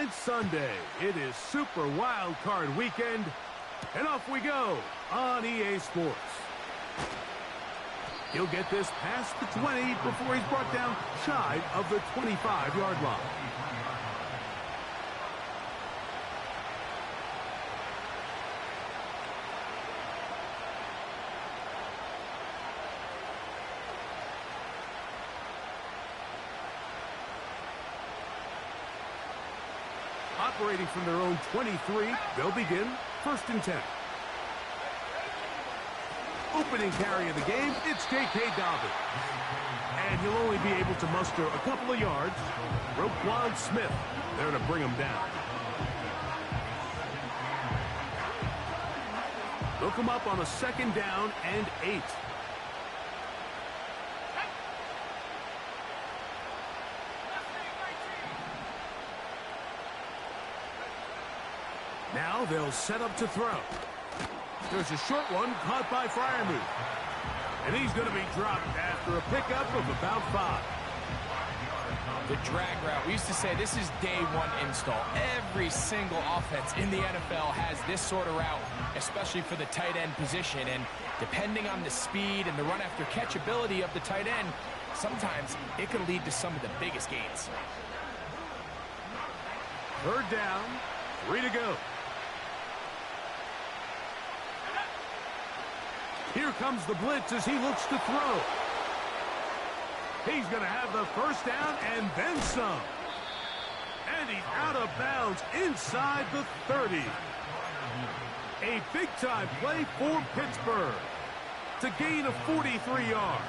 it's Sunday. It is Super Wild Card Weekend, and off we go on EA Sports. He'll get this past the 20 before he's brought down shy of the 25-yard line. Operating from their own 23, they'll begin 1st and 10. Opening carry of the game, it's J.K. Dobbins. And he'll only be able to muster a couple of yards. Roquan Smith there to bring him down. They'll come up on a 2nd down and 8. Now they'll set up to throw. There's a short one caught by Freiermuth. And he's going to be dropped after a pickup of about 5. The drag route. We used to say this is day one install. Every single offense in the NFL has this sort of route, especially for the tight end position. And depending on the speed and the run after catch ability of the tight end, sometimes it can lead to some of the biggest gains. 3rd down, 3 to go. Here comes the blitz as he looks to throw. He's going to have the 1st down and then some. And he's out of bounds inside the 30. A big-time play for Pittsburgh to gain of 43 yards.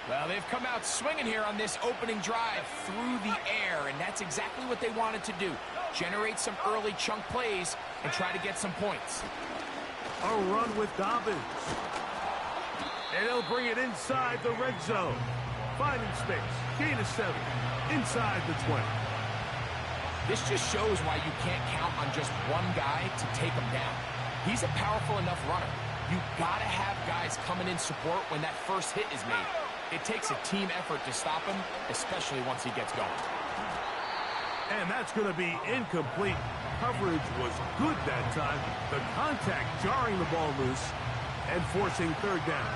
Well, they've come out swinging here on this opening drive through the air, and that's exactly what they wanted to do. Generate some early chunk plays and try to get some points. A run with Dobbins. And he'll bring it inside the red zone. Finding space. Gain of 7. Inside the 20. This just shows why you can't count on just one guy to take him down. He's a powerful enough runner. You gotta have guys coming in support when that first hit is made. It takes a team effort to stop him, especially once he gets going. And that's going to be incomplete. Coverage was good that time. The contact jarring the ball loose and forcing 3rd down.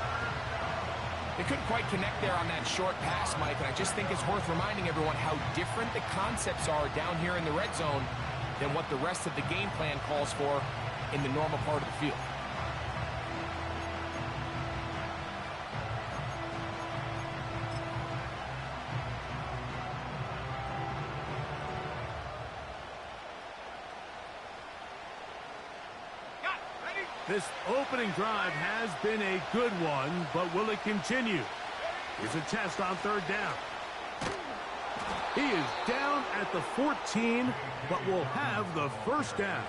They couldn't quite connect there on that short pass, Mike, and I just think it's worth reminding everyone how different the concepts are down here in the red zone than what the rest of the game plan calls for in the normal part of the field. This opening drive has been a good one, but will it continue? Here's a test on 3rd down. He is down at the 14, but will have the 1st down.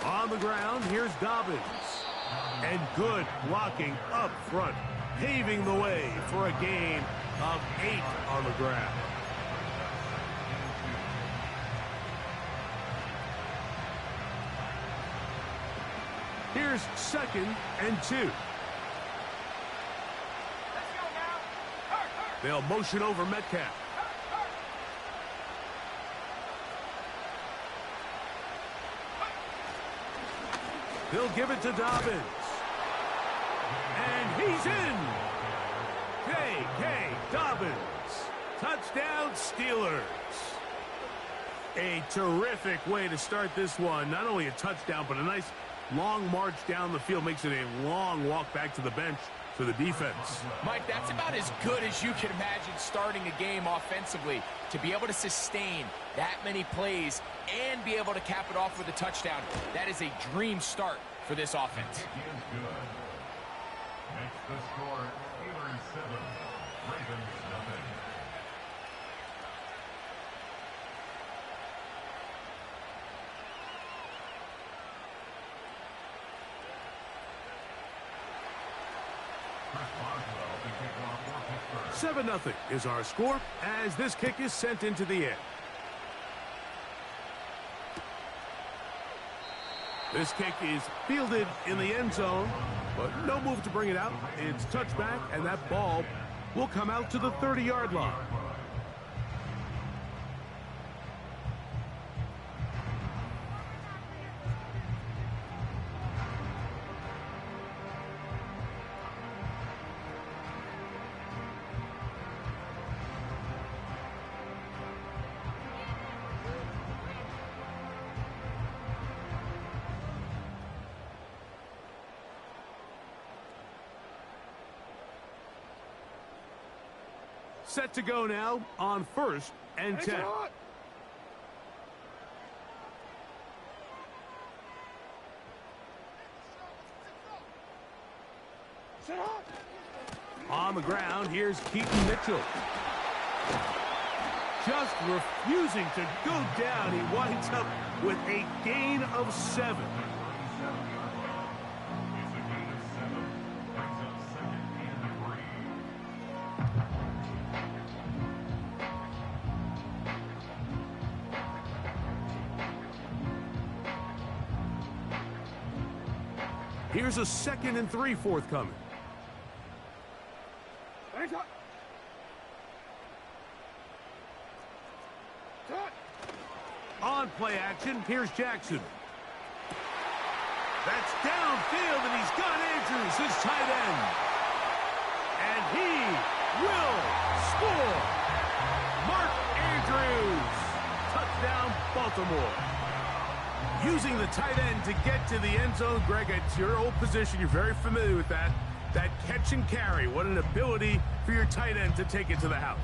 On the ground, here's Dobbins. And good blocking up front, paving the way for a gain of 8 on the ground. Here's 2nd and 2. They'll motion over Metcalf. They'll give it to Dobbins. And he's in. J.K. Dobbins. Touchdown, Steelers. A terrific way to start this one. Not only a touchdown, but a nice long march down the field. Makes it a long walk back to the bench for the defense. Mike, that's about as good as you can imagine starting a game offensively. To be able to sustain that many plays and be able to cap it off with a touchdown, that is a dream start for this offense. Makes the score Steelers 7, Ravens nothing. 7-0 is our score as this kick is sent into the air. This kick is fielded in the end zone, but no move to bring it out. It's touchback, and that ball will come out to the 30-yard line. Set to go now on 1st and 10. On the ground, here's Keaton Mitchell. Just refusing to go down. He winds up with a gain of 7. Here's a 2nd and 3 forthcoming. On play action, here's Jackson. That's downfield, and he's got Andrews, his tight end. And he will score. Mark Andrews. Touchdown, Baltimore. Using the tight end to get to the end zone. Greg, it's your old position. You're very familiar with that. That catch and carry. What an ability for your tight end to take it to the house.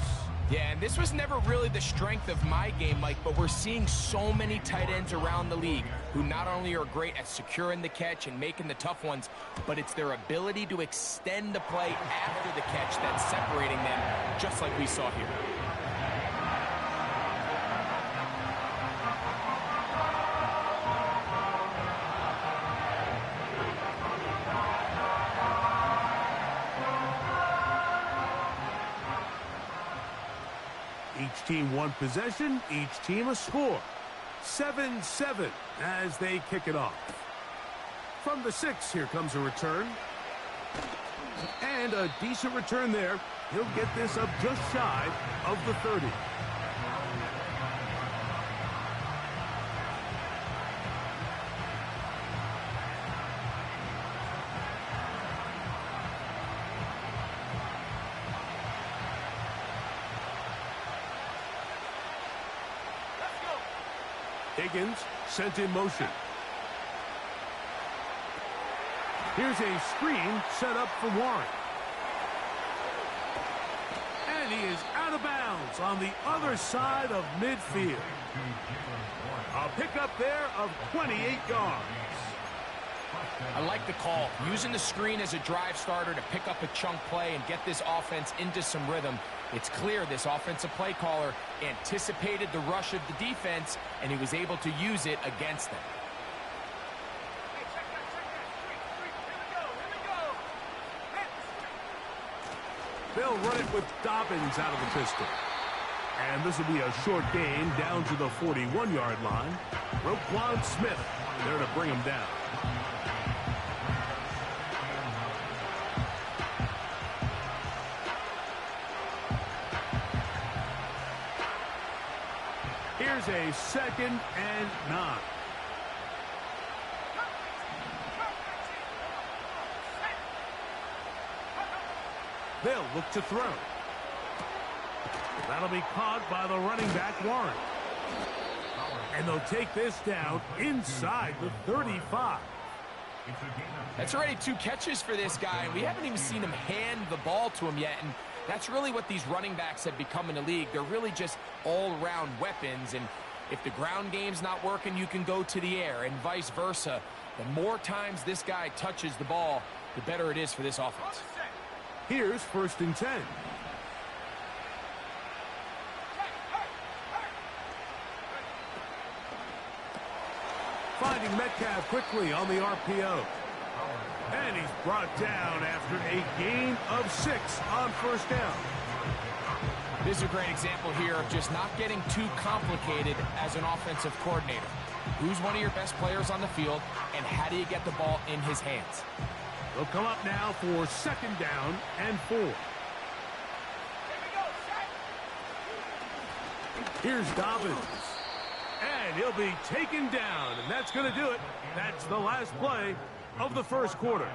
Yeah, and this was never really the strength of my game, Mike, but we're seeing so many tight ends around the league who not only are great at securing the catch and making the tough ones, but it's their ability to extend the play after the catch that's separating them, just like we saw here. Each team one possession, each team a score. 7-7 as they kick it off. From the 6, here comes a return. And a decent return there. He'll get this up just shy of the 30. Higgins sent in motion. Here's a screen set up for Warren. And he is out of bounds on the other side of midfield. A pickup there of 28 yards. I like the call. Using the screen as a drive starter to pick up a chunk play and get this offense into some rhythm. It's clear this offensive play caller anticipated the rush of the defense, and he was able to use it against them. They'll run it with Dobbins out of the pistol. And this will be a short gain down to the 41-yard line. Roquan Smith there to bring him down. Here's a 2nd and 9. They'll look to throw. That'll be caught by the running back, Warren. And they'll take this down inside the 35. That's already 2 catches for this guy, and we haven't even seen him hand the ball to him yet. And that's really what these running backs have become in the league. They're really just all-around weapons, and if the ground game's not working, you can go to the air, and vice versa. The more times this guy touches the ball, the better it is for this offense. Here's 1st and 10. Finding Metcalf quickly on the RPO. And he's brought down after a gain of 6 on 1st down. This is a great example here of just not getting too complicated as an offensive coordinator. Who's one of your best players on the field, and how do you get the ball in his hands? They'll come up now for 2nd down and 4. Here's Dobbins. And he'll be taken down, and that's going to do it. That's the last play of the first quarter.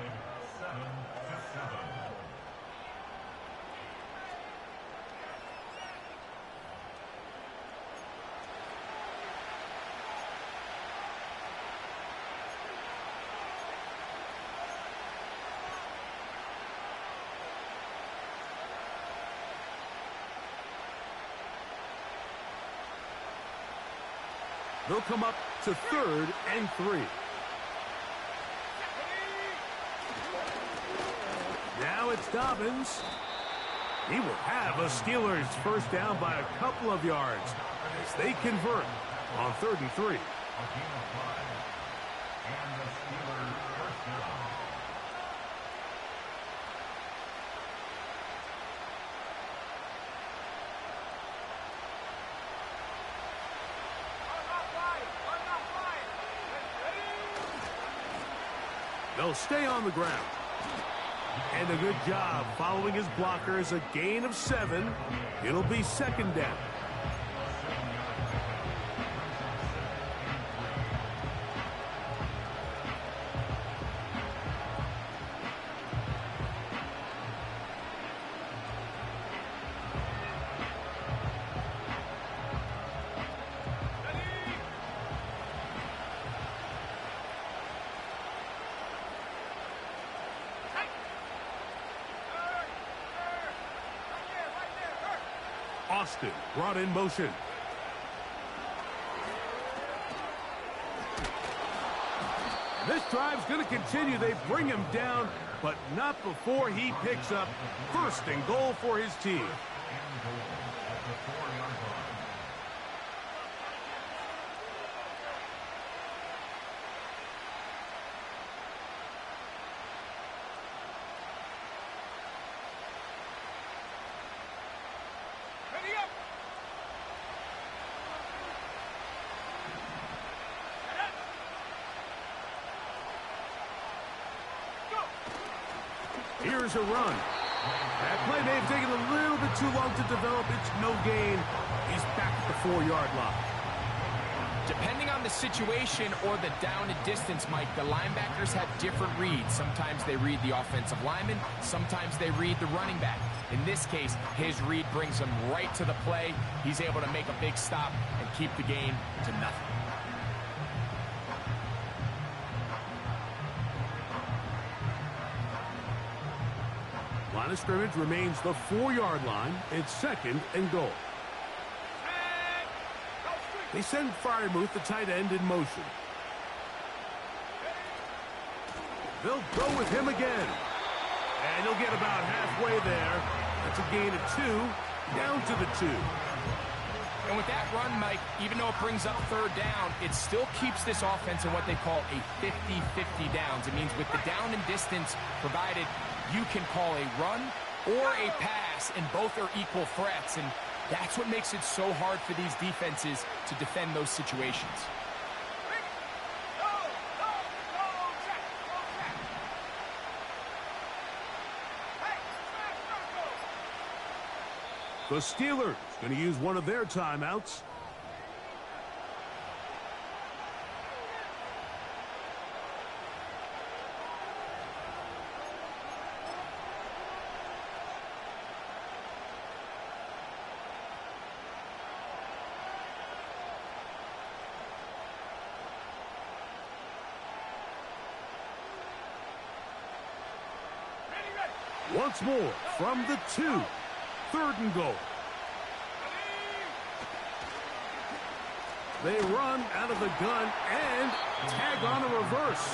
They'll come up to 3rd and 3. Now it's Dobbins. He will have a Steelers first down by a couple of yards as they convert on 3rd and 3. They'll stay on the ground. And a good job following his blockers. A gain of 7. It'll be 2nd down. Austin brought in motion. This drive's going to continue. They bring him down, but not before he picks up 1st and goal for his team. Here's a run. That play may have taken a little bit too long to develop. It's no gain. He's back at the 4-yard line. Depending on the situation or the down and distance, Mike, the linebackers have different reads. Sometimes they read the offensive lineman. Sometimes they read the running back. In this case, his read brings him right to the play. He's able to make a big stop and keep the gain to nothing. Line of scrimmage remains the 4-yard line. It's 2nd and goal. They send Freiermuth, the tight end, in motion. They'll go with him again. And he'll get about halfway there. That's a gain of 2, down to the 2. And with that run, Mike, even though it brings up 3rd down, it still keeps this offense in what they call a 50-50 downs. It means with the down and distance provided, you can call a run or a pass, and both are equal threats. And that's what makes it so hard for these defenses to defend those situations. The Steelers going to use one of their timeouts. Once more from the 2. 3rd and goal. They run out of the gun and tag on a reverse.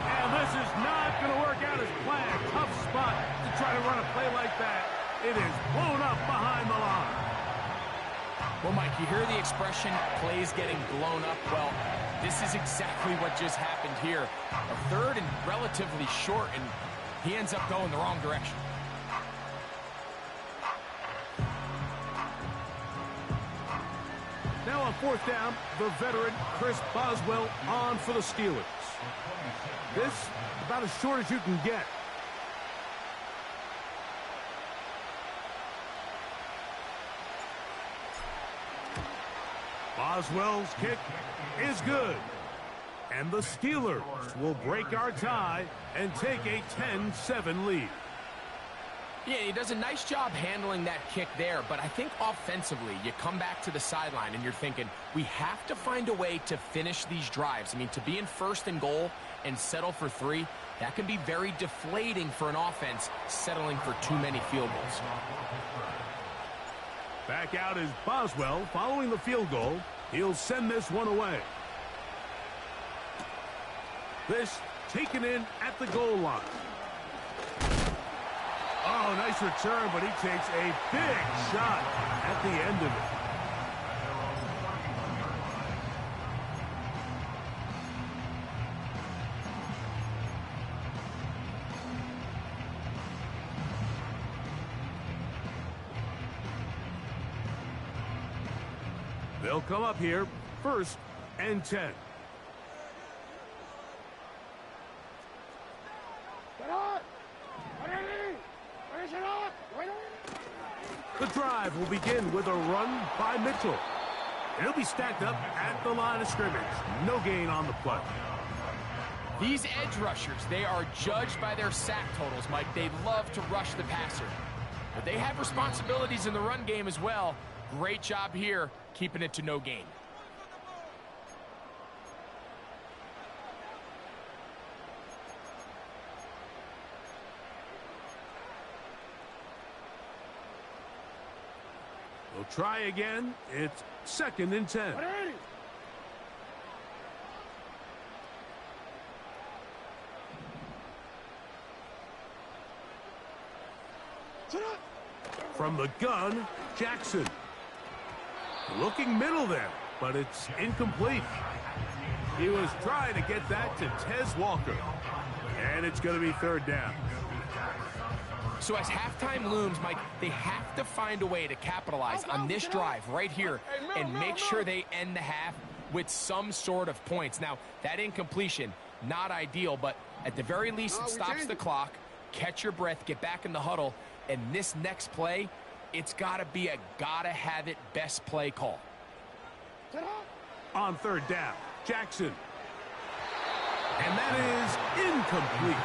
And this is not going to work out as planned. Tough spot to try to run a play like that. It is blown up behind the line. Well, Mike, you hear the expression, plays getting blown up. Well, this is exactly what just happened here. A 3rd and relatively short, and he ends up going the wrong direction. Now on fourth down, the veteran Chris Boswell on for the Steelers. This about as short as you can get. Boswell's kick is good. And the Steelers will break our tie and take a 10-7 lead. Yeah, he does a nice job handling that kick there, but I think offensively, you come back to the sideline and you're thinking, we have to find a way to finish these drives. I mean, to be in first and goal and settle for 3, that can be very deflating for an offense settling for too many field goals. Back out is Boswell following the field goal. He'll send this one away. This taken in at the goal line. Oh, nice return, but he takes a big shot at the end of it. They'll come up here, 1st and 10. The drive will begin with a run by Mitchell. It'll be stacked up at the line of scrimmage. No gain on the play. These edge rushers, they are judged by their sack totals, Mike. They love to rush the passer. But they have responsibilities in the run game as well. Great job here, keeping it to no gain. We'll try again. It's 2nd and 10. From the gun, Jackson. Looking middle there, but it's incomplete. He was trying to get that to Tez Walker. And it's going to be 3rd down. So as halftime looms, Mike, they have to find a way to capitalize on this drive right here and make sure they end the half with some sort of points. Now, that incompletion, not ideal, but at the very least, it stops the clock. Catch your breath, get back in the huddle, and this next play, it's got to be a gotta-have-it best play call. On 3rd down, Jackson. And that is incomplete.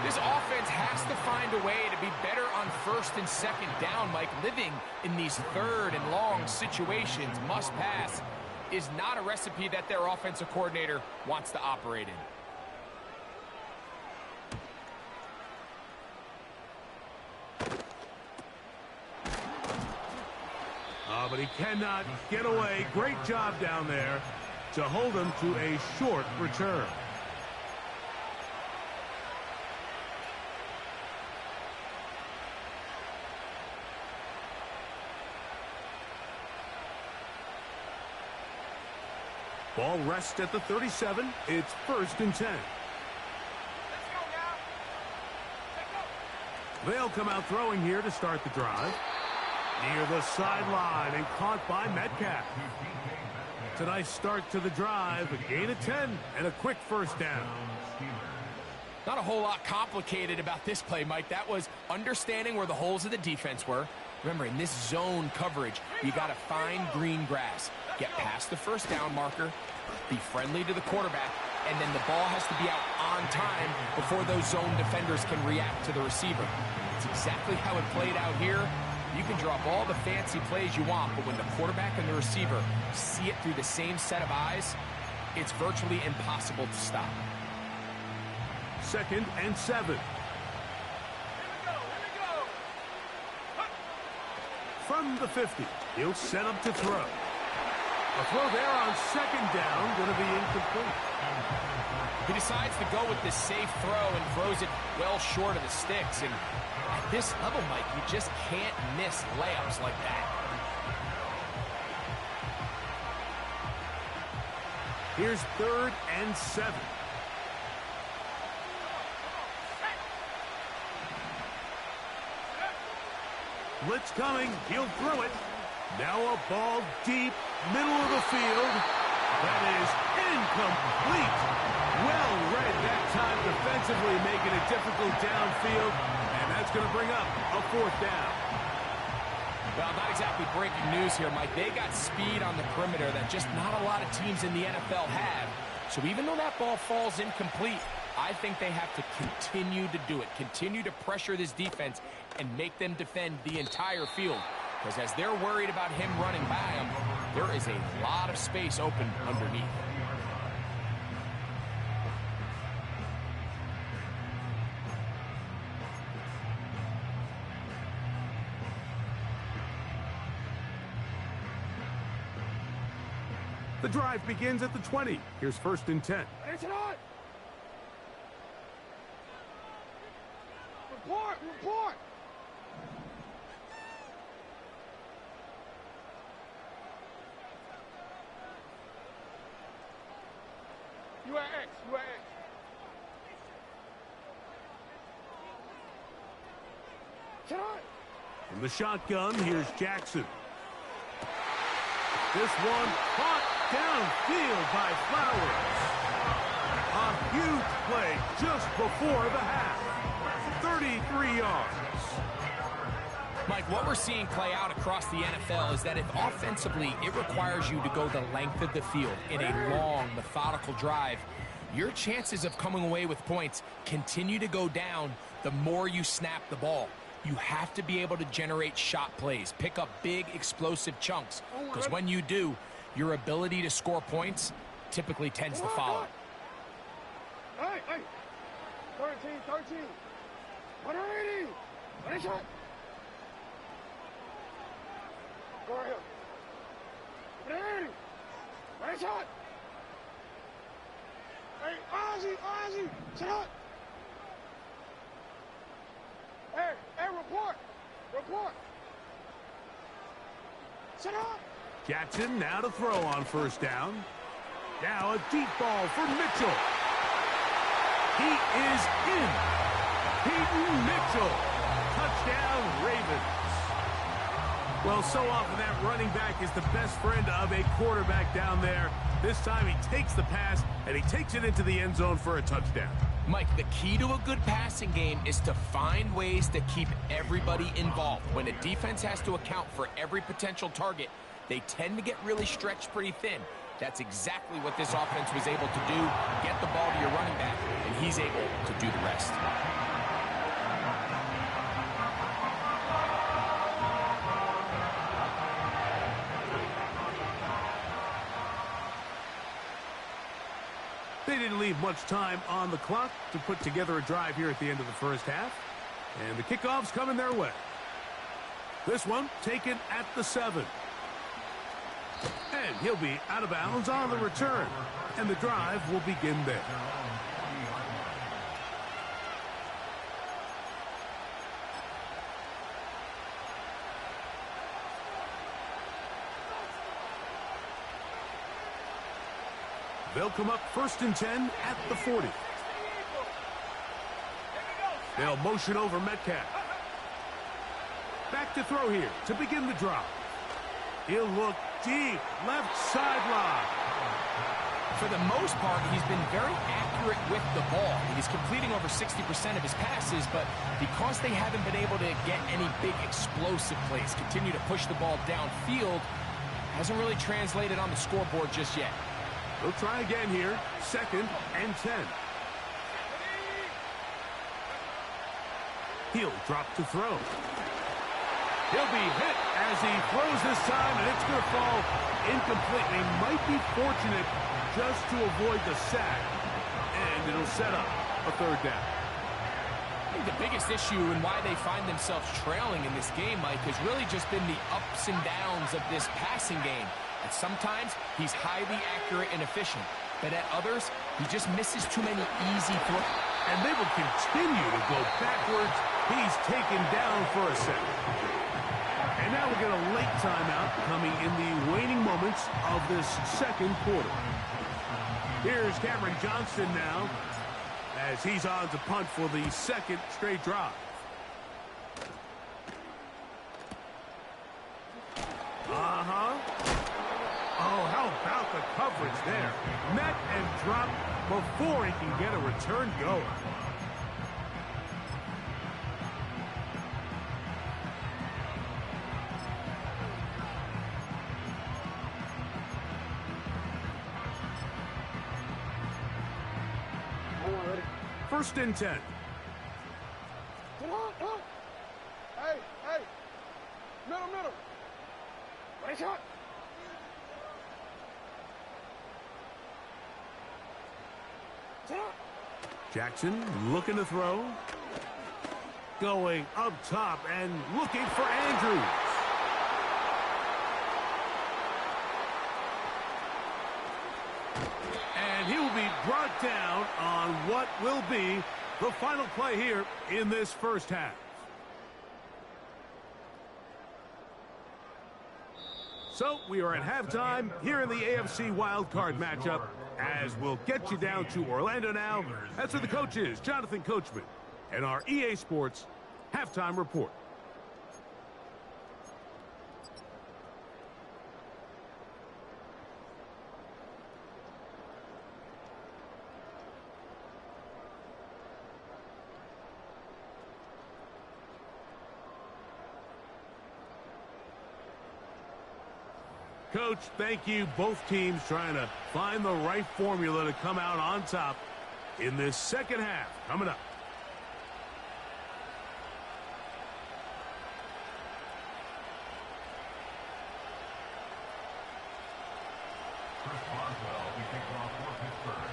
This offense has to find a way to be better on 1st and 2nd down, Mike. Living in these 3rd and long situations, must pass, is not a recipe that their offensive coordinator wants to operate in. But he cannot get away. Great job down there to hold him to a short return. Ball rests at the 37. It's 1st and 10. They'll come out throwing here to start the drive. Near the sideline and caught by Metcalf. It's a nice start to the drive. A gain of 10 and a quick 1st down. Not a whole lot complicated about this play, Mike. That was understanding where the holes of the defense were. Remember, in this zone coverage, you got to find green grass. Get past the 1st down marker, be friendly to the quarterback, and then the ball has to be out on time before those zone defenders can react to the receiver. It's exactly how it played out here. You can draw up all the fancy plays you want, but when the quarterback and the receiver see it through the same set of eyes, it's virtually impossible to stop. 2nd and 7. From the 50, he'll set up to throw. A throw there on 2nd down, going to be incomplete. He decides to go with this safe throw and throws it well short of the sticks. And at this level, Mike, you just can't miss layups like that. Here's 3rd and 7. Blitz coming. He'll throw it. Now a ball deep middle of the field. That is incomplete. Well read that time defensively, making it difficult downfield. And that's going to bring up a 4th down. Well, not exactly breaking news here, Mike. They got speed on the perimeter that just not a lot of teams in the NFL have. So even though that ball falls incomplete, I think they have to continue to do it. Continue to pressure this defense and make them defend the entire field. Because as they're worried about him running by them, there is a lot of space open underneath. The drive begins at the 20. Here's 1st and 10. It's on! Report! Report! You at X. You at X. It's on! From the shotgun, here's Jackson. This one caught downfield by Flowers. A huge play just before the half. 33 yards. Mike, what we're seeing play out across the NFL is that if offensively it requires you to go the length of the field in a long, methodical drive, your chances of coming away with points continue to go down the more you snap the ball. You have to be able to generate shot plays, pick up big, explosive chunks, because when you do, your ability to score points typically tends to follow. Hey, hey! 13. 180! Ready, shot! Go right here. 180! Ready, shot! Hey, Ozzy! Shot! Hey, report! Sit up! Jackson now to throw on 1st down. Now a deep ball for Mitchell. He is in. Peyton Mitchell. Touchdown, Ravens. Well, so often that running back is the best friend of a quarterback down there. This time he takes the pass, and he takes it into the end zone for a touchdown. Mike, the key to a good passing game is to find ways to keep everybody involved. When a defense has to account for every potential target, they tend to get really stretched pretty thin. That's exactly what this offense was able to do. Get the ball to your running back, and he's able to do the rest. They didn't leave much time on the clock to put together a drive here at the end of the 1st half. And the kickoff's coming their way. This one taken at the 7. And he'll be out of bounds on the return. And the drive will begin there. They'll come up 1st and 10 at the 40. They'll motion over Metcalf. Back to throw here to begin the drive. He'll look deep, left sideline. For the most part, he's been very accurate with the ball. He's completing over 60% of his passes, but because they haven't been able to get any big explosive plays, continue to push the ball downfield, hasn't really translated on the scoreboard just yet. They'll try again here, 2nd and 10. He'll drop to throw. He'll be hit as he throws this time, and it's going to fall incomplete. They might be fortunate just to avoid the sack, and it'll set up a 3rd down. I think the biggest issue and why they find themselves trailing in this game, Mike, has really just been the ups and downs of this passing game. And sometimes he's highly accurate and efficient, but at others, he just misses too many easy throws. And they will continue to go backwards. He's taken down for a second. And now we get a late timeout coming in the waning moments of this 2nd quarter. Here's Cameron Johnston now as he's on to punt for the 2nd straight drive. Oh, how about the coverage there? Met and dropped before he can get a return going. First and 10. Come on, come on. Hey, hey. Middle, middle. Ready, shot. Shot. Jackson looking to throw. Going up top and looking for Andrews. And he will be brought down on what will be the final play here in this first half. So we are at halftime here in the AFC wildcard matchup, as we'll get you down to Orlando now. That's with the coaches, Jonathan Coachman, and our EA Sports halftime report. Coach, thank you. Both teams trying to find the right formula to come out on top in this second half. Coming up. Chris Boswell, he kicks off for Pittsburgh.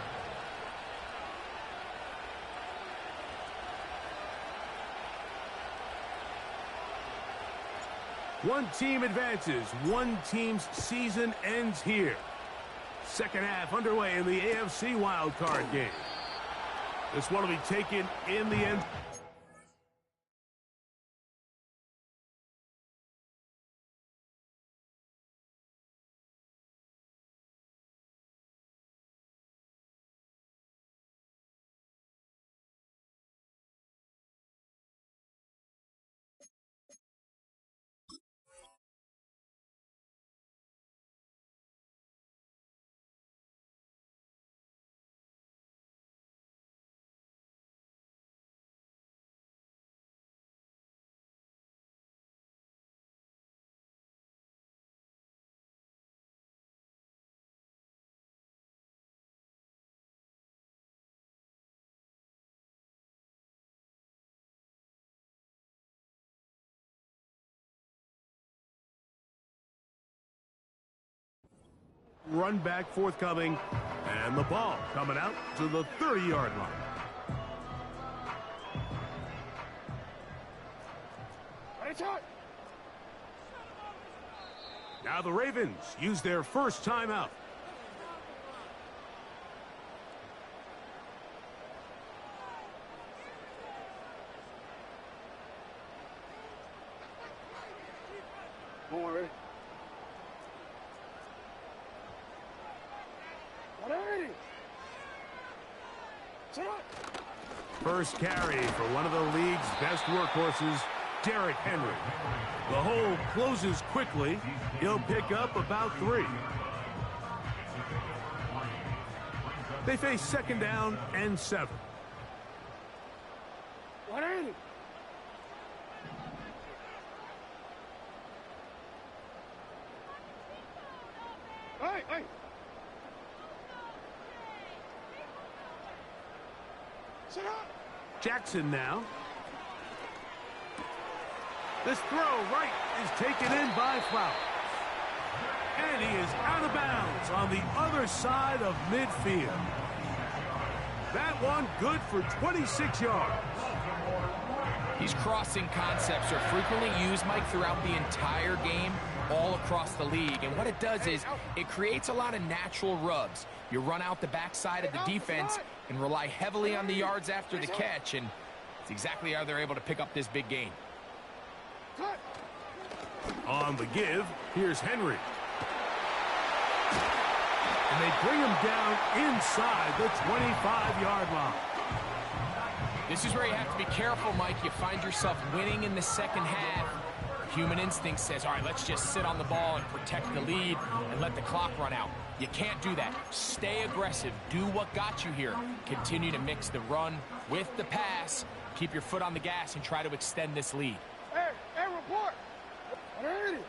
One team advances. One team's season ends here. Second half underway in the AFC wildcard game. This one will be taken in the end. Run back forthcoming, and the ball coming out to the 30-yard line. Ready, shot. Now the Ravens use their first timeout. Come on, ready. Ready. Shot. First carry for one of the league's best workhorses, Derrick Henry. The hole closes quickly. He'll pick up about 3. They face second down and 7. 180. Hey, hey. Sit up. Jackson now. This throw right is taken in by Flowers. And he is out of bounds on the other side of midfield. That one good for 26 yards. These crossing concepts are frequently used, Mike, throughout the entire game, all across the league. And what it does is it creates a lot of natural rubs. You run out the backside of the defense and rely heavily on the yards after the catch, and it's exactly how they're able to pick up this big gain. On the give, here's Henry. And they bring him down inside the 25-yard line. This is where you have to be careful, Mike. You find yourself winning in the second half. Human instinct says, all right, let's just sit on the ball and protect the lead and let the clock run out. You can't do that. Stay aggressive. Do what got you here. Continue to mix the run with the pass. Keep your foot on the gas and try to extend this lead. Hey, report. I heard it.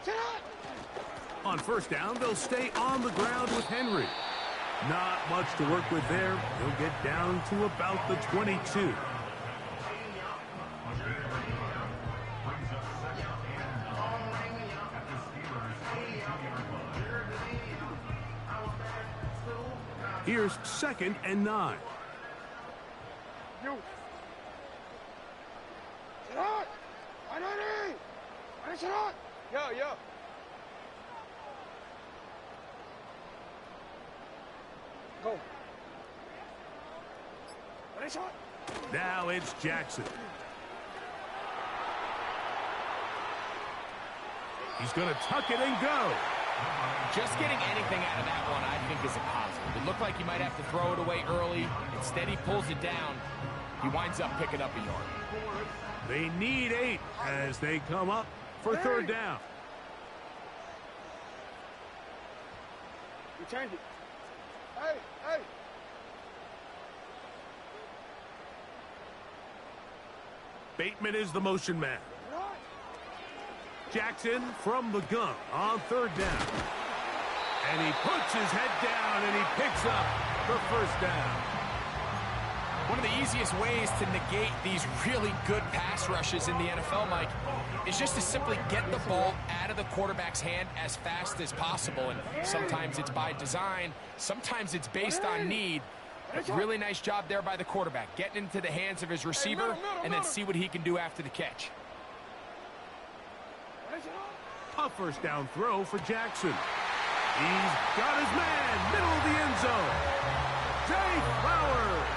Sit up. On first down, they'll stay on the ground with Henry. Not much to work with there. He'll get down to about the 22. Here's 2nd and 9. You. Sit up. I heard it. Sit up. Yo. Go. Ready, shot. Now it's Jackson. He's going to tuck it and go. Just getting anything out of that one, I think, is a positive. It looked like he might have to throw it away early. Instead, he pulls it down. He winds up picking up a yard. They need 8 as they come up for 3rd down. You change it. Hey. Bateman is the motion man. Jackson from the gun on 3rd down. And he puts his head down and he picks up the 1st down. One of the easiest ways to negate these really good pass rushes in the NFL, Mike, is just to simply get the ball out of the quarterback's hand as fast as possible. And sometimes it's by design, sometimes it's based on need. A really nice job there by the quarterback, getting into the hands of his receiver and then see what he can do after the catch. A 1st down throw for Jackson. He's got his man, middle of the end zone. Jay Flowers.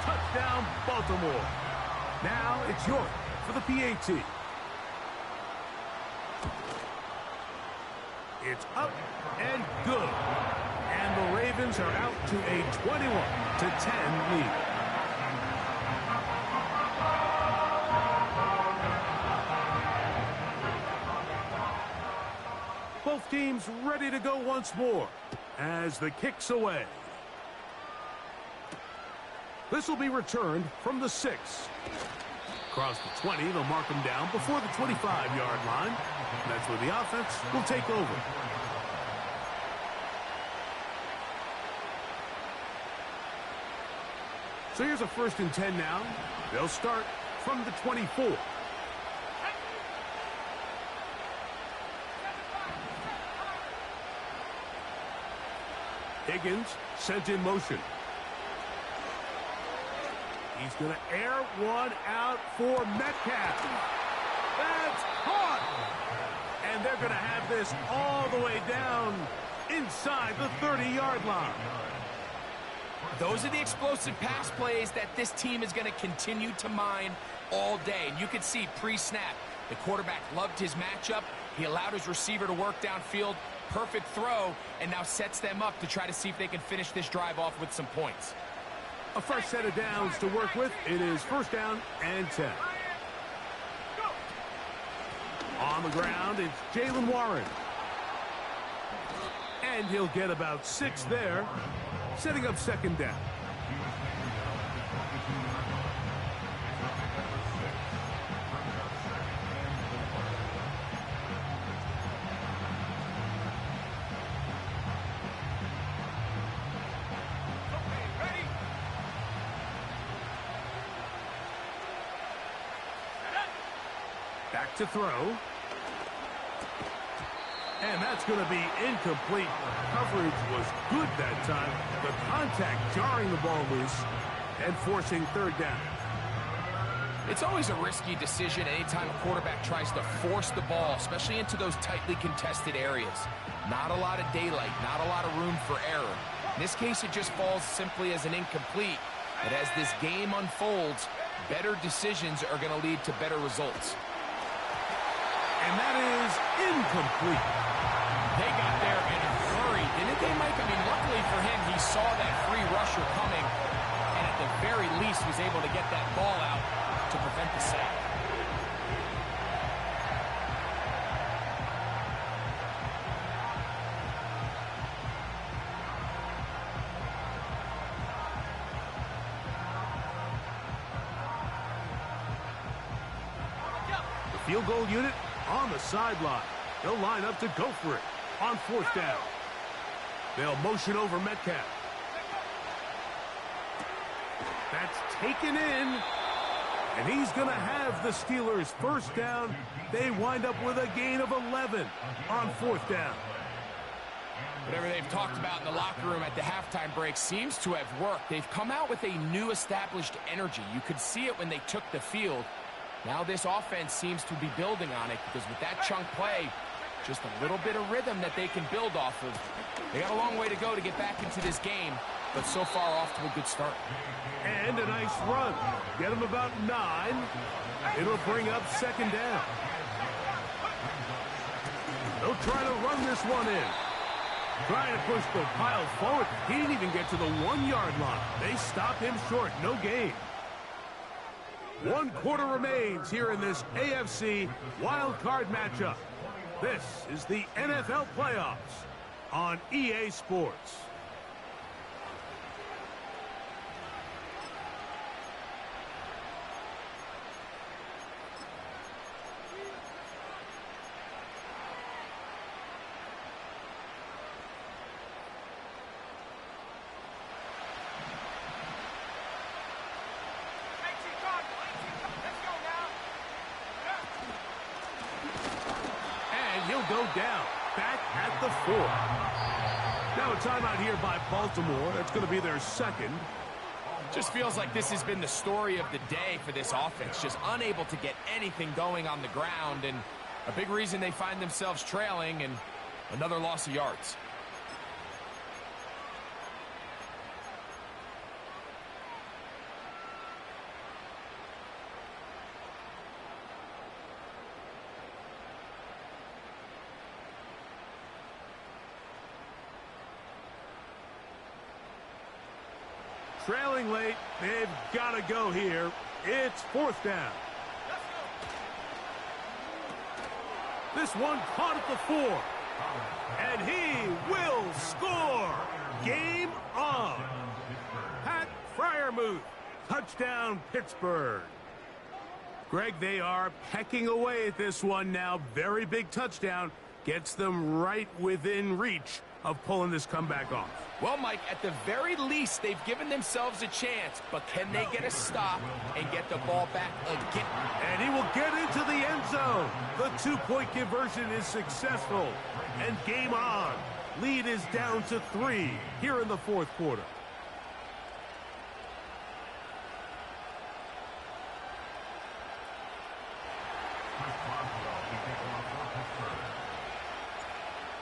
Touchdown, Baltimore. Now it's York for the PAT. It's up and good. And the Ravens are out to a 21-10 lead. Both teams ready to go once more as the kick's away. This will be returned from the 6. Across the 20, they'll mark him down before the 25-yard line. That's where the offense will take over. So here's a 1st and 10 now. They'll start from the 24. Higgins sent in motion. He's going to air one out for Metcalf. That's caught. And they're going to have this all the way down inside the 30-yard line. Those are the explosive pass plays that this team is going to continue to mine all day. And you can see pre-snap, the quarterback loved his matchup. He allowed his receiver to work downfield. Perfect throw, and now sets them up to try to see if they can finish this drive off with some points. A fresh set of downs to work with. It is 1st down and 10. On the ground, it's Jalen Warren. And he'll get about 6 there, setting up 2nd down. Back to throw. And that's going to be incomplete. Coverage was good that time. The contact jarring the ball loose and forcing 3rd down. It's always a risky decision anytime a quarterback tries to force the ball, especially into those tightly contested areas. Not a lot of daylight, not a lot of room for error. In this case, it just falls simply as an incomplete. But as this game unfolds, better decisions are going to lead to better results. And that is incomplete. They got there in a hurry, didn't they, Mike? I mean, luckily for him, he saw that free rusher coming, and at the very least was able to get that ball out to prevent the sack. field goal unit on the sideline. They'll line up to go for it on 4th down. They'll motion over Metcalf. That's taken in. And he's going to have the Steelers first down. They wind up with a gain of 11 on 4th down. Whatever they've talked about in the locker room at the halftime break seems to have worked. They've come out with a new established energy. You could see it when they took the field. Now this offense seems to be building on it because with that chunk play, just a little bit of rhythm that they can build off of. They got a long way to go to get back into this game, but so far off to a good start. And a nice run. Get them about 9. It'll bring up 2nd down. They'll try to run this one in. Trying to push the pile forward. He didn't even get to the 1-yard line. They stop him short. No gain. 1 quarter remains here in this AFC wild card matchup. This is the NFL playoffs on EA Sports. He'll go down, back at the 4. Now a timeout here by Baltimore. That's going to be their 2nd. Just feels like this has been the story of the day for this offense. Just unable to get anything going on the ground. And a big reason they find themselves trailing and another loss of yards. Trailing late, they've got to go here. It's 4th down. This one caught at the 4. And he will score. Game on. Pat Freiermuth. Touchdown, Pittsburgh. Greg, they are pecking away at this one now. Very big touchdown. Gets them right within reach of pulling this comeback off. Well, Mike, at the very least, they've given themselves a chance, but can they get a stop and get the ball back again? And he will get into the end zone. The 2-point conversion is successful. And game on. Lead is down to 3 here in the 4th quarter.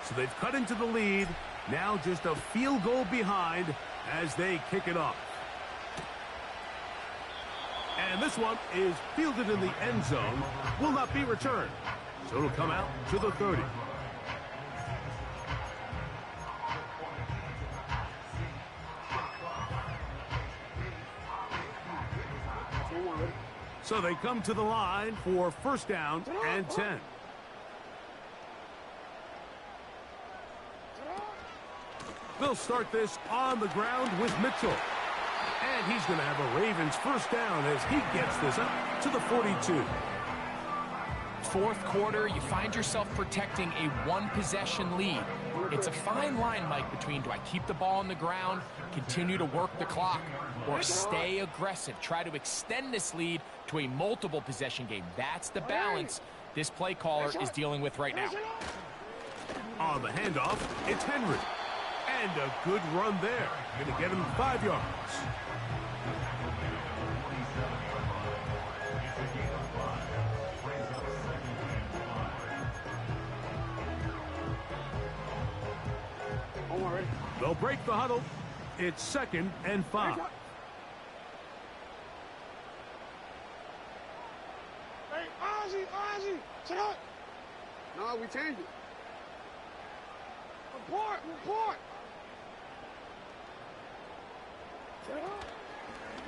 So they've cut into the lead. Now just a field goal behind as they kick it off. And this one is fielded in the end zone. Will not be returned. So it'll come out to the 30. So they come to the line for 1st down and 10. They'll start this on the ground with Mitchell. And he's going to have a Ravens 1st down as he gets this up to the 42. 4th quarter, you find yourself protecting a 1-possession lead. It's a fine line, Mike, between do I keep the ball on the ground, continue to work the clock, or stay aggressive, try to extend this lead to a multiple possession game. That's the balance this play caller is dealing with right now. On the handoff, it's Henry. And a good run there. Going to get him 5 yards. They'll break the huddle. It's 2nd and 5. Hey, Ozzy, sit up. No, we changed it. Report.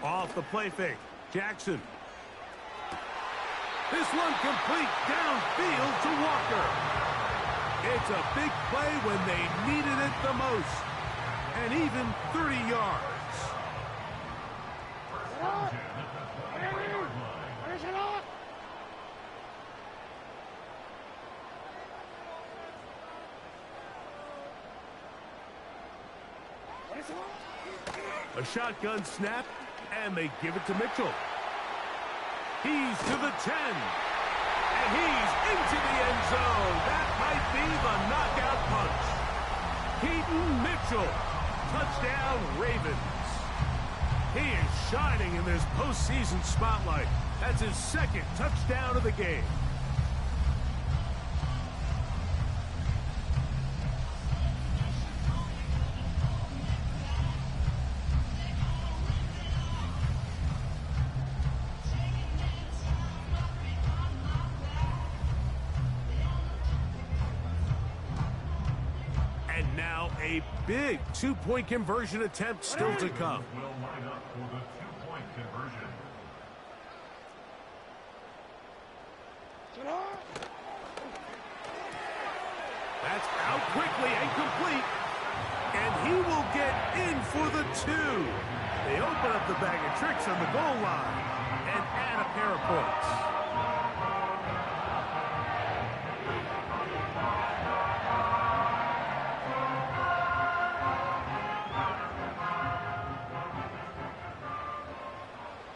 Off the play fake. Jackson. This one complete downfield to Walker. It's a big play when they needed it the most. And even 30 yards. A shotgun snap, and they give it to Mitchell. He's to the 10. And he's into the end zone. That might be the knockout punch. Keaton Mitchell. Touchdown, Ravens. He is shining in this postseason spotlight. That's his second touchdown of the game. And now a big two-point conversion attempt still to come. Will line up for the two-point conversion. That's out quickly and complete. And he will get in for the 2. They open up the bag of tricks on the goal line and add a pair of points.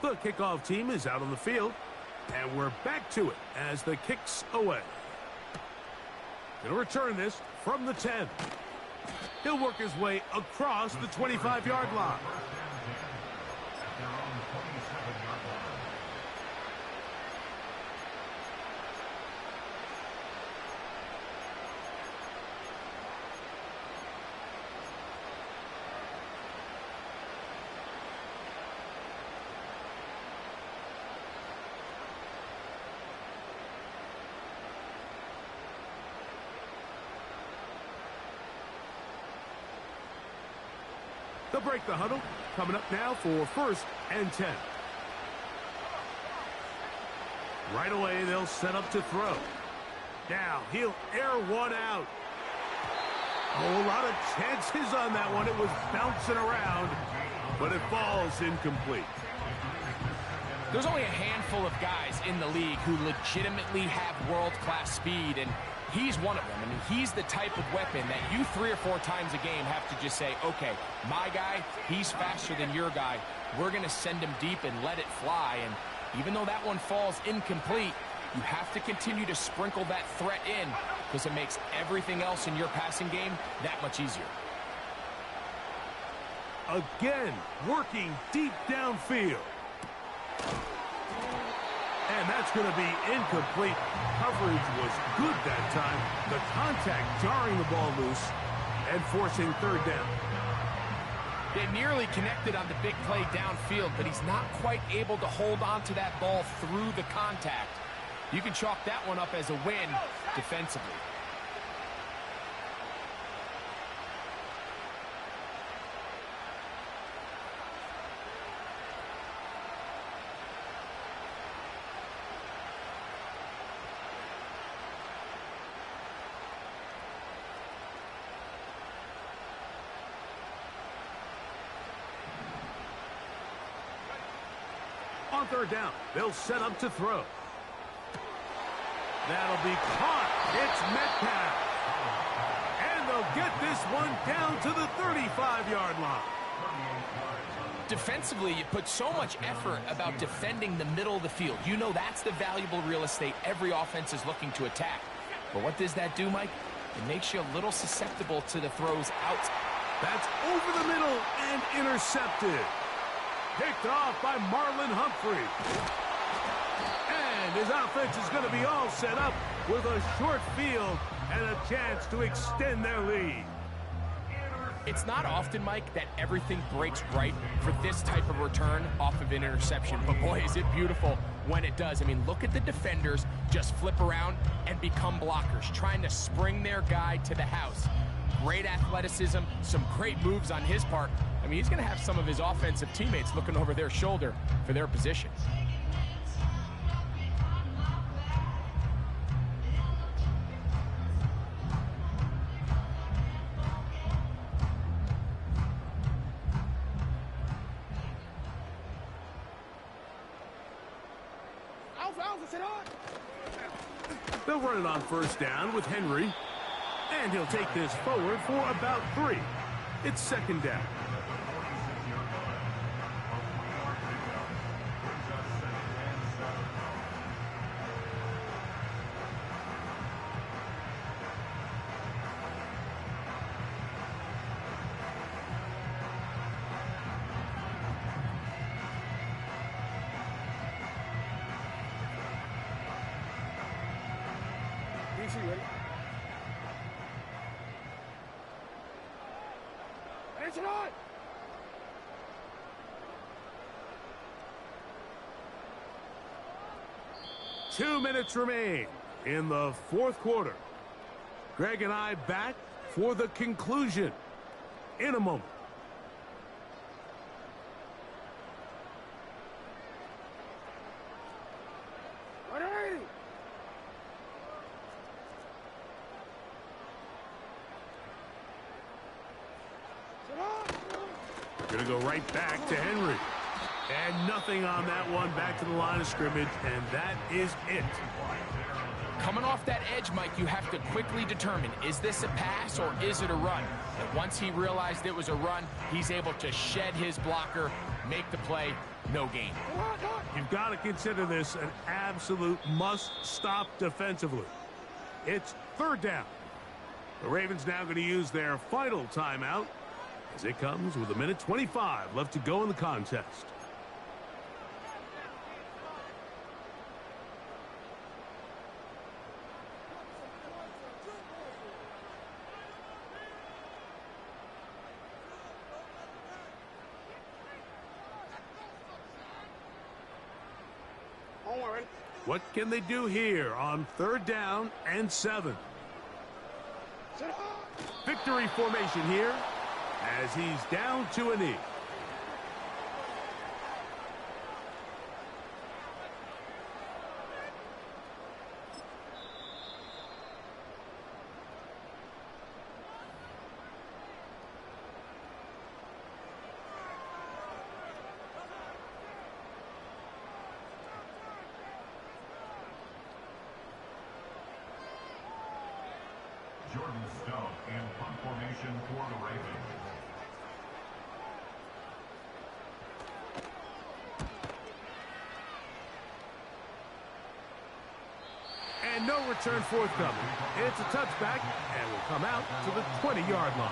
The kickoff team is out on the field, and we're back to it as the kick's away. He'll return this from the 10. He'll work his way across the 25-yard line. They're on the 27-yard line. They'll break the huddle. Coming up now for 1st and 10. Right away, they'll set up to throw. Now, he'll air one out. Oh, a lot of chances on that one. It was bouncing around, but it falls incomplete. There's only a handful of guys in the league who legitimately have world-class speed, and he's one of them. I mean, he's the type of weapon that you 3 or 4 times a game have to just say, okay, my guy, he's faster than your guy. We're going to send him deep and let it fly. And even though that one falls incomplete, you have to continue to sprinkle that threat in because it makes everything else in your passing game that much easier. Again, working deep downfield. And that's going to be incomplete. Coverage was good that time. The contact jarring the ball loose and forcing 3rd down. They nearly connected on the big play downfield, but he's not quite able to hold on to that ball through the contact. You can chalk that one up as a win defensively. On 3rd down, they'll set up to throw. That'll be caught. It's Metcalf. And they'll get this one down to the 35-yard line. Defensively, you put so much effort about defending the middle of the field. You know that's the valuable real estate every offense is looking to attack. But what does that do, Mike? It makes you a little susceptible to the throws out. That's over the middle and intercepted. Picked off by Marlon Humphrey. And his offense is going to be all set up with a short field and a chance to extend their lead. It's not often, Mike, that everything breaks right for this type of return off of an interception. But boy, is it beautiful when it does. I mean, look at the defenders just flip around and become blockers, trying to spring their guy to the house. Great athleticism, some great moves on his part. I mean, he's going to have some of his offensive teammates looking over their shoulder for their position. They'll run it on 1st down with Henry. And he'll take this forward for about 3. It's 2nd down. 2, ready? Attention on! Two minutes remain in the fourth quarter. Greg and I back for the conclusion in a moment. Going to go right back to Henry. And nothing on that one. Back to the line of scrimmage, and that is it. Coming off that edge, Mike, you have to quickly determine, is this a pass or is it a run? And once he realized it was a run, he's able to shed his blocker, make the play, no gain. You've got to consider this an absolute must-stop defensively. It's third down. The Ravens now going to use their final timeout as it comes with 1:25 left to go in the contest. What can they do here on third down and 7? Victory formation here as he's down to a knee. Jordan Stone in punt formation for the Ravens. And no return forthcoming. It's a touchback and will come out to the 20-yard line.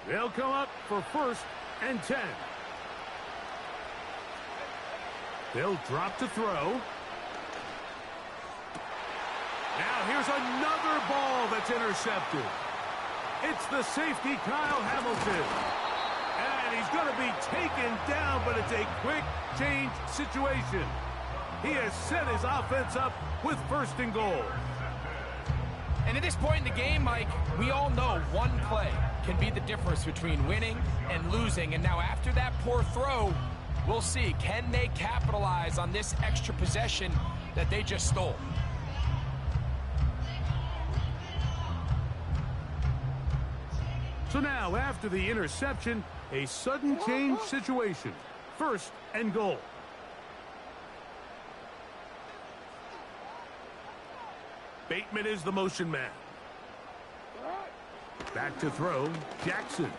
They'll come up for 1st and 10. They'll drop to throw. Now here's another ball that's intercepted. It's the safety, Kyle Hamilton. And he's going to be taken down, but it's a quick change situation. He has set his offense up with 1st and goal. And at this point in the game, Mike, we all know one play can be the difference between winning and losing. And now after that poor throw, we'll see, can they capitalize on this extra possession that they just stole? So now, after the interception, a sudden change situation. 1st and goal. Bateman is the motion man. Back to throw, Jackson.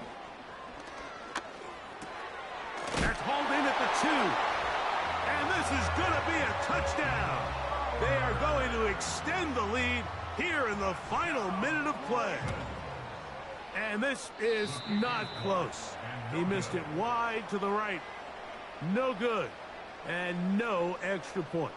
That's hauled in at the 2. And this is going to be a touchdown. They are going to extend the lead here in the final minute of play. And this is not close. He missed it wide to the right. No good. And no extra point.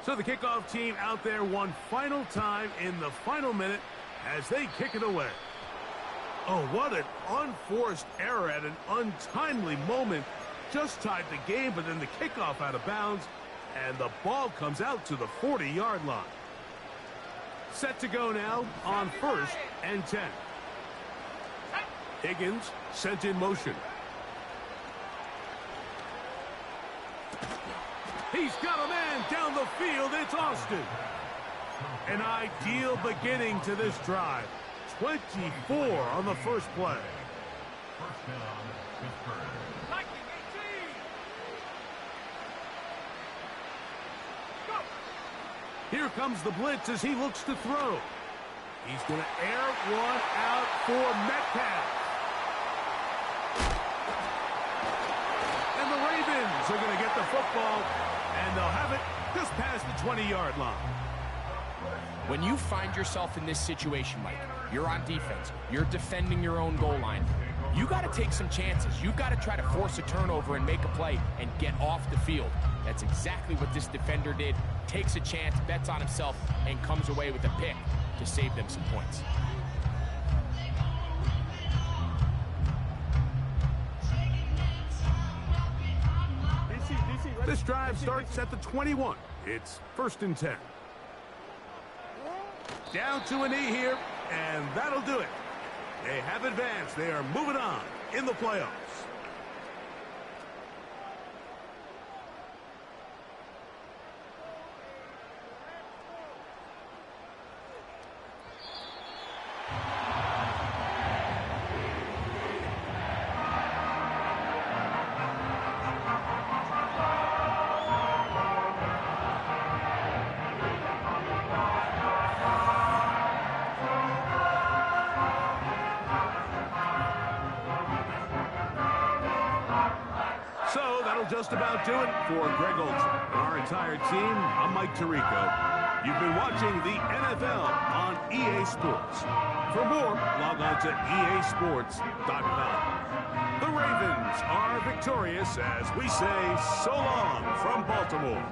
So the kickoff team out there one final time in the final minute as they kick it away. Oh, what an unforced error at an untimely moment. Just tied the game, but then the kickoff out of bounds, and the ball comes out to the 40-yard line. Set to go now on 1st and 10. Higgins sent in motion. He's got a man down the field. It's Austin. An ideal beginning to this drive. 24 on the first play. First down, Pittsburgh. Here comes the blitz as he looks to throw. He's going to air one out for Metcalf. And the Ravens are going to get the football, and they'll have it just past the 20-yard line. When you find yourself in this situation, Mike, you're on defense, you're defending your own goal line, you got to take some chances. You got to try to force a turnover and make a play and get off the field. That's exactly what this defender did. Takes a chance, bets on himself, and comes away with a pick to save them some points. This drive starts at the 21. It's 1st and 10. Down to a knee here, and that'll do it. They have advanced. They are moving on in the playoffs. So that'll just about do it for Greg Olson and our entire team. I'm Mike Tirico. You've been watching the NFL on EA Sports. For more, log on to easports.com. The Ravens are victorious as we say so long from Baltimore.